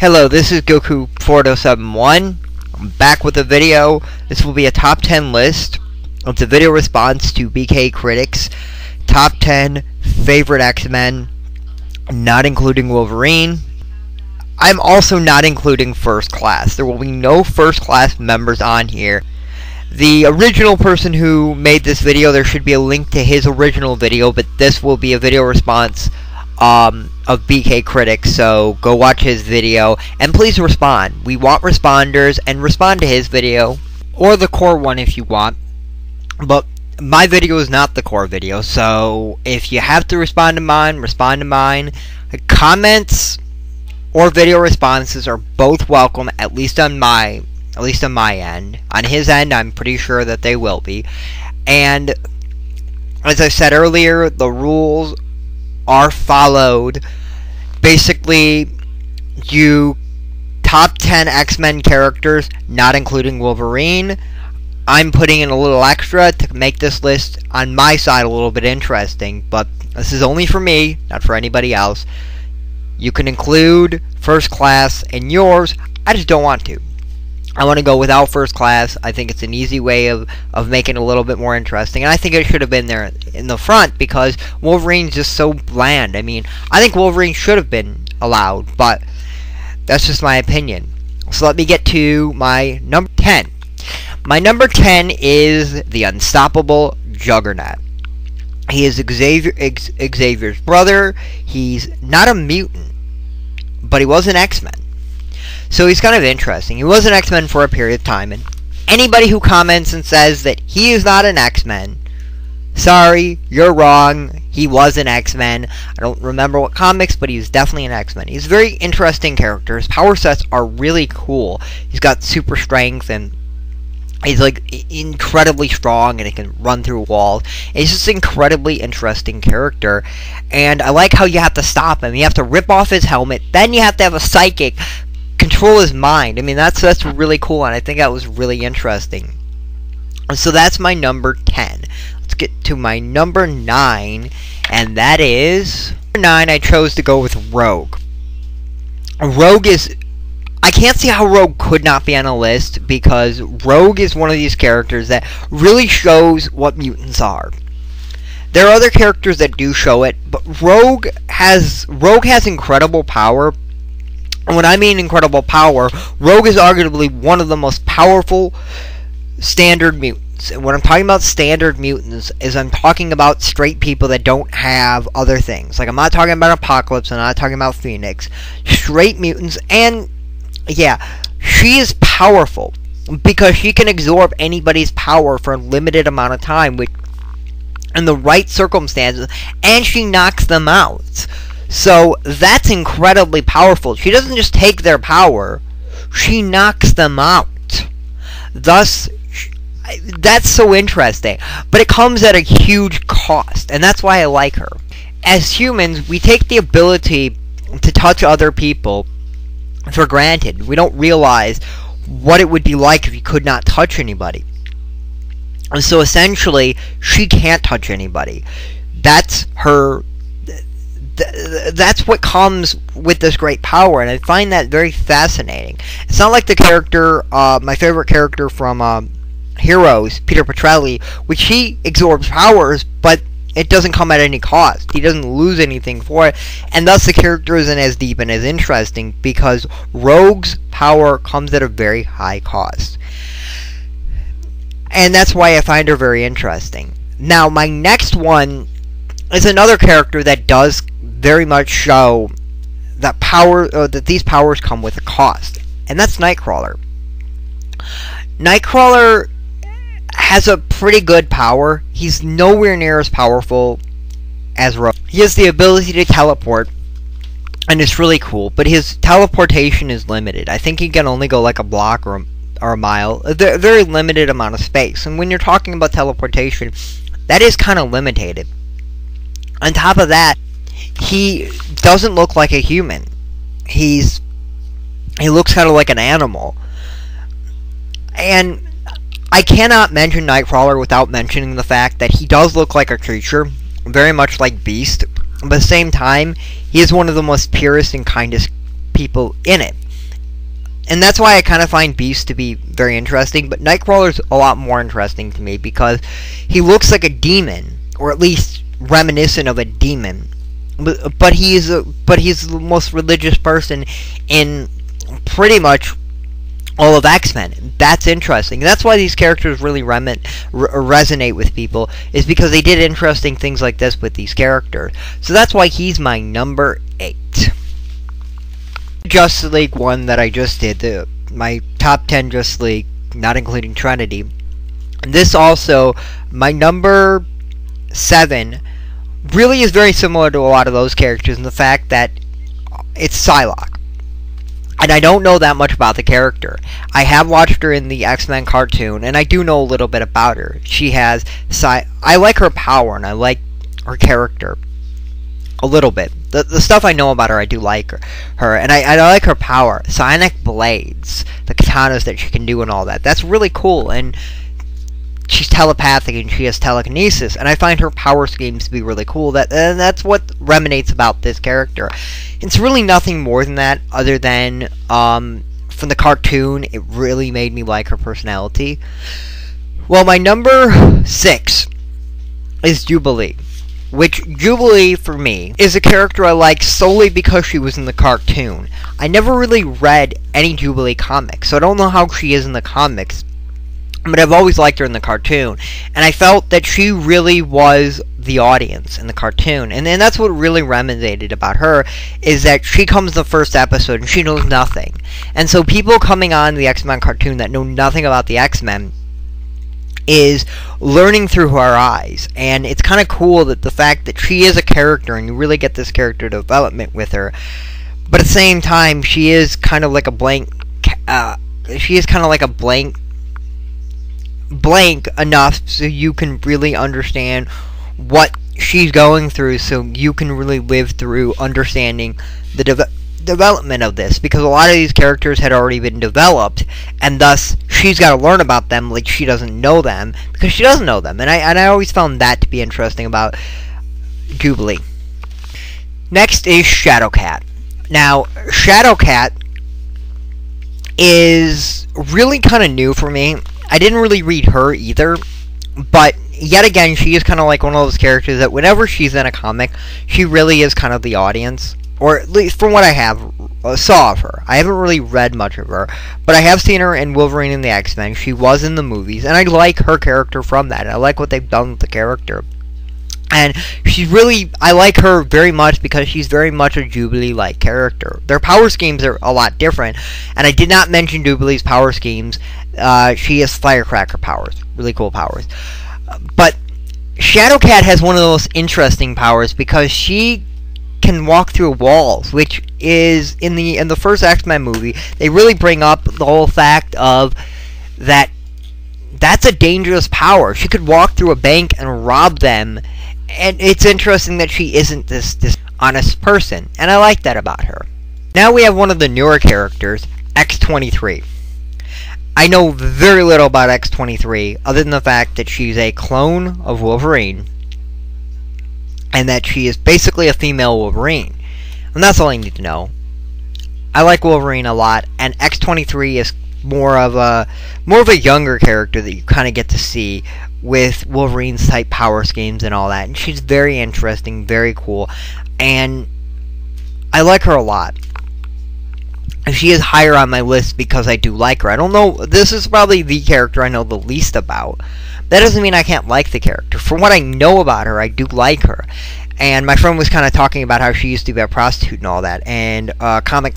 Hello, this is Goku4071. I'm back with a video. This will be a top 10 list of the video response to BK Critics' top 10 favorite X-Men, not including Wolverine. I'm also not including First Class. There will be no First Class members on here. The original person who made this video, there should be a link to his original video, but this will be a video response of BK Critics, so go watch his video, and please respond. We want responders, and respond to his video, or the core one if you want, but my video is not the core video, so if you have to respond to mine, respond to mine. Comments or video responses are both welcome, at least on my end. On his end, I'm pretty sure that they will be. And as I said earlier, the rules are followed. Basically, you top 10 X-Men characters, not including Wolverine. I'm putting in a little extra to make this list on my side a little bit interesting, but this is only for me, not for anybody else. You can include First Class in yours. I just don't want to. I want to go without First Class. I think it's an easy way of making it a little bit more interesting. And I think it should have been there in the front because Wolverine's just so bland. I mean, I think Wolverine should have been allowed, but that's just my opinion. So let me get to my number 10. My number 10 is the unstoppable Juggernaut. He is Xavier's brother. He's not a mutant, but he was an X-Men. So he's kind of interesting. He was an X-Men for a period of time, and anybody who comments and says that he is not an X-Men, sorry, you're wrong. He was an X-Men. I don't remember what comics, but he's definitely an X-Men. He's a very interesting character. His power sets are really cool. He's got super strength, and he's like incredibly strong, and he can run through walls. He's just an incredibly interesting character, and I like how you have to stop him. You have to rip off his helmet, then you have to have a psychic control his mind. I mean, that's really cool, and I think that was really interesting. So that's my number 10. Let's get to my number 9, and that is number 9. I chose to go with Rogue. Rogue is, I can't see how Rogue could not be on a list, because Rogue is one of these characters that really shows what mutants are. There are other characters that do show it, but Rogue has incredible power. And when I mean incredible power, Rogue is arguably one of the most powerful standard mutants. And when I'm talking about standard mutants, is I'm talking about straight people that don't have other things. Like, I'm not talking about Apocalypse, I'm not talking about Phoenix. Straight mutants, and yeah, she is powerful because she can absorb anybody's power for a limited amount of time, which, in the right circumstances, and she knocks them out. So that's incredibly powerful. She doesn't just take their power, she knocks them out. Thus, that's so interesting. But it comes at a huge cost, and that's why I like her. As humans, we take the ability to touch other people for granted. We don't realize what it would be like if you could not touch anybody. And so essentially, she can't touch anybody. That's her. That's what comes with this great power, and I find that very fascinating. It's not like the character, my favorite character from Heroes, Peter Petrelli, which he absorbs powers, but it doesn't come at any cost. He doesn't lose anything for it, and thus the character isn't as deep and as interesting, because Rogue's power comes at a very high cost. And that's why I find her very interesting. Now, my next one is another character that does very much show that that these powers come with a cost, and that's Nightcrawler. Nightcrawler has a pretty good power. He's nowhere near as powerful as Rogue. He has the ability to teleport, and it's really cool, but his teleportation is limited. I think he can only go like a block or a mile, a very limited amount of space. And when you're talking about teleportation, that is kind of limited. On top of that, he doesn't look like a human. He looks kind of like an animal. And I cannot mention Nightcrawler without mentioning the fact that he does look like a creature, very much like Beast, but at the same time, he is one of the most purest and kindest people in it. And that's why I kind of find Beast to be very interesting, but Nightcrawler's a lot more interesting to me because he looks like a demon, or at least reminiscent of a demon. But he's the most religious person in pretty much all of X-Men. That's interesting. That's why these characters really resonate with people, is because they did interesting things like this with these characters. So that's why he's my number 8. Justice League one that I just did, my top 10 Justice League, not including Trinity. This also, my number 7, really is very similar to a lot of those characters in the fact that it's Psylocke. And I don't know that much about the character. I have watched her in the X-Men cartoon, and I do know a little bit about her. She has I like her power, and I like her character a little bit. The stuff I know about her, I do like her, and I like her power. Psionic blades, the katanas that she can do and all that. That's really cool, and she's telepathic and she has telekinesis, and I find her power schemes to be really cool. And that's what resonates about this character. It's really nothing more than that, other than from the cartoon, it really made me like her personality. Well, my number 6 is Jubilee. Which, Jubilee, for me, is a character I like solely because she was in the cartoon. I never really read any Jubilee comics, so I don't know how she is in the comics. But I've always liked her in the cartoon. And I felt that she really was the audience in the cartoon. And then that's what really resonated about her, is that she comes in the first episode and she knows nothing. And so people coming on the X-Men cartoon that know nothing about the X-Men is learning through her eyes. And it's kind of cool that the fact that she is a character and you really get this character development with her. But at the same time, she is kind of like a blank enough so you can really understand what she's going through, so you can really live through understanding the development of this, because a lot of these characters had already been developed, and thus she's got to learn about them like she doesn't know them, because she doesn't know them. And I always found that to be interesting about Jubilee. Next is Shadowcat. Now, Shadowcat is really kind of new for me. I didn't really read her either, but yet again, she is kind of like one of those characters that whenever she's in a comic, she really is kind of the audience, or at least from what I saw of her. I haven't really read much of her, but I have seen her in Wolverine and the X-Men. She was in the movies, and I like her character from that. I like what they've done with the character. And I like her very much because she's very much a Jubilee-like character. Their power schemes are a lot different, and I did not mention Jubilee's power schemes. She has firecracker powers, really cool powers. But Shadowcat has one of the most interesting powers because she can walk through walls, which is in the first X-Men movie. They really bring up the whole fact of that's a dangerous power. She could walk through a bank and rob them. And it's interesting that she isn't this honest person, and I like that about her. Now we have one of the newer characters, X-23. I know very little about X-23, other than the fact that she's a clone of Wolverine, and that she is basically a female Wolverine. And that's all I need to know. I like Wolverine a lot, and X-23 is more of a younger character that you kind of get to see with Wolverine's type power schemes and all that. And she's very interesting, very cool, and I like her a lot. She is higher on my list because I do like her. I don't know, this is probably the character I know the least about. That doesn't mean I can't like the character. From what I know about her, I do like her. And my friend was kind of talking about how she used to be a prostitute and all that. And a comic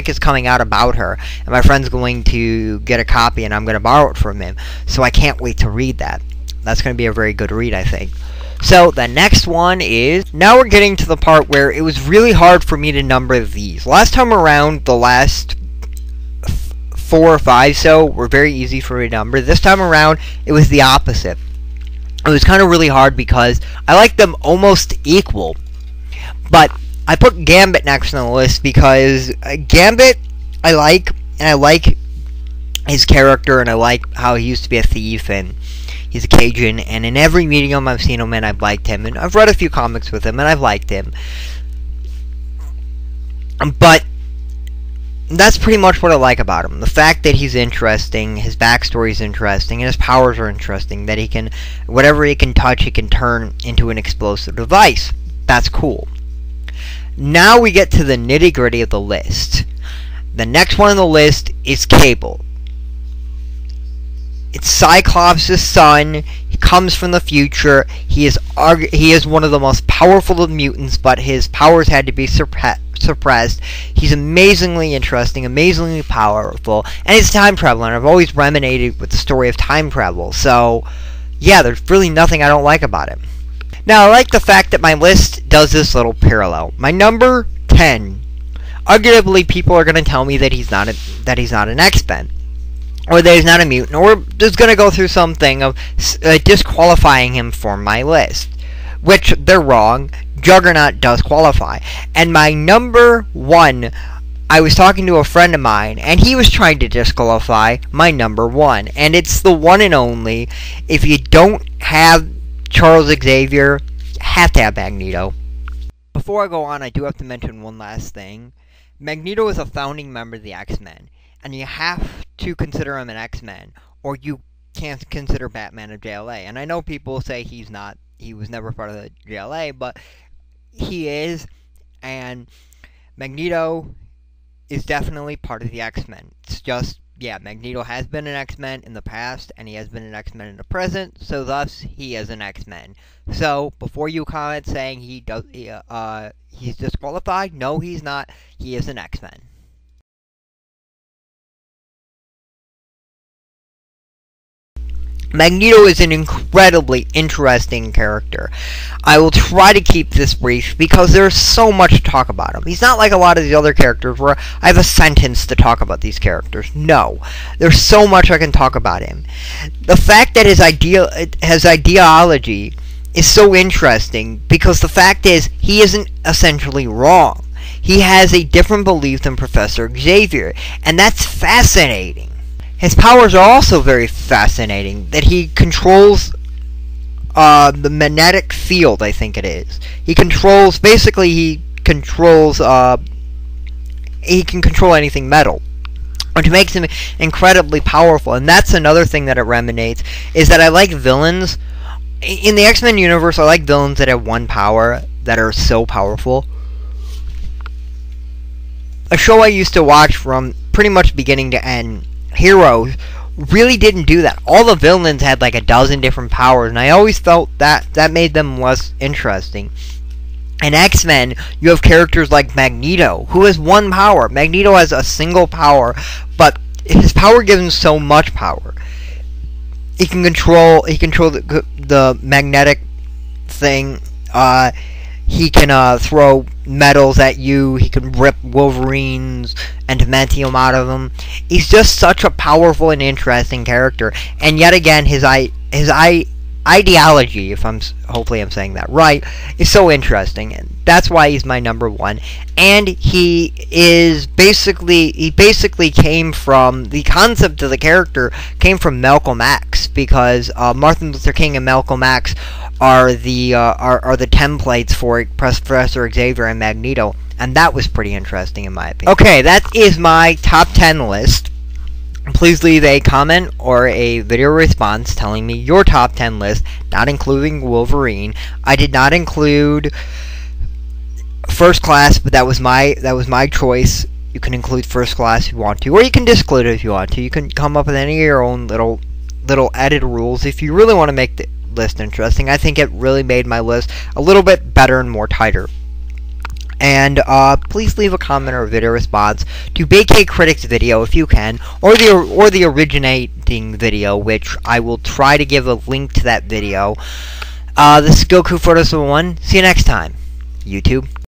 is coming out about her. And my friend's going to get a copy, and I'm going to borrow it from him. So I can't wait to read that. That's going to be a very good read, I think. So the next one is, now we're getting to the part where it was really hard for me to number these. Last time around, the last 4 or 5 so were very easy for me to number. This time around, it was the opposite. It was kind of really hard because I like them almost equal. But I put Gambit next on the list because Gambit I like, and I like his character, and I like how he used to be a thief, and he's a Cajun, and in every medium I've seen him in, I've liked him, and I've read a few comics with him, and I've liked him. But that's pretty much what I like about him. The fact that he's interesting, his backstory is interesting, and his powers are interesting. That he can, whatever he can touch, he can turn into an explosive device. That's cool. Now we get to the nitty-gritty of the list. The next one on the list is Cable. It's Cyclops' son. He comes from the future. He is one of the most powerful of mutants, but his powers had to be suppressed. He's amazingly interesting, amazingly powerful, and he's a time traveler. And I've always ruminated with the story of time travel. So, yeah, there's really nothing I don't like about him. Now, I like the fact that my list does this little parallel. My number 10. Arguably, people are going to tell me that he's not an X-Men, or that he's not a mutant, or is going to go through something of disqualifying him from my list. Which, they're wrong. Juggernaut does qualify. And my number 1, I was talking to a friend of mine, and he was trying to disqualify my number 1. And it's the one and only. If you don't have Charles Xavier, you have to have Magneto. Before I go on, I do have to mention one last thing. Magneto is a founding member of the X-Men, and you have to consider him an X-Men, or you can't consider Batman a JLA. And I know people say he was never part of the JLA, but he is, and Magneto is definitely part of the X-Men. It's just, yeah, Magneto has been an X-Men in the past, and he has been an X-Men in the present, so thus, he is an X-Men. So, before you comment saying he's disqualified, no, he's not. He is an X-Men. Magneto is an incredibly interesting character. I will try to keep this brief because there's so much to talk about him. He's not like a lot of the other characters where I have a sentence to talk about these characters. No. There's so much I can talk about him. The fact that his ideology is so interesting because the fact is he isn't essentially wrong. He has a different belief than Professor Xavier, and that's fascinating. His powers are also very fascinating, that he controls the magnetic field, I think it is. He can control anything metal, which makes him incredibly powerful. And that's another thing that it emanates, is that I like villains. In the X-Men universe, I like villains that have one power, that are so powerful. A show I used to watch from pretty much beginning to end, Heroes, really didn't do that. All the villains had like a dozen different powers, and I always felt that made them less interesting. In X-Men, you have characters like Magneto, who has one power. Magneto has a single power, but his power gives him so much power. He can control the magnetic thing. He can throw metals at you. He can rip Wolverines and adamantium out of them. He's just such a powerful and interesting character. And yet again, his ideology, hopefully I'm saying that right, is so interesting, and that's why he's my number 1. And he basically came from, the concept of the character came from Malcolm X, because Martin Luther King and Malcolm X are the templates for Professor Xavier and Magneto, and that was pretty interesting in my opinion. Okay, that is my top 10 list. Please leave a comment or a video response telling me your top 10 list, not including Wolverine. I did not include First Class, but that was my choice. You can include First Class if you want to, or you can disclude it if you want to. You can come up with any of your own little edit rules if you really want to make the list interesting. I think it really made my list a little bit better and more tighter. And please leave a comment or a video response to BK Critics video if you can, or the originating video, which I will try to give a link to that video. This is Goku Photos 1. See you next time, YouTube.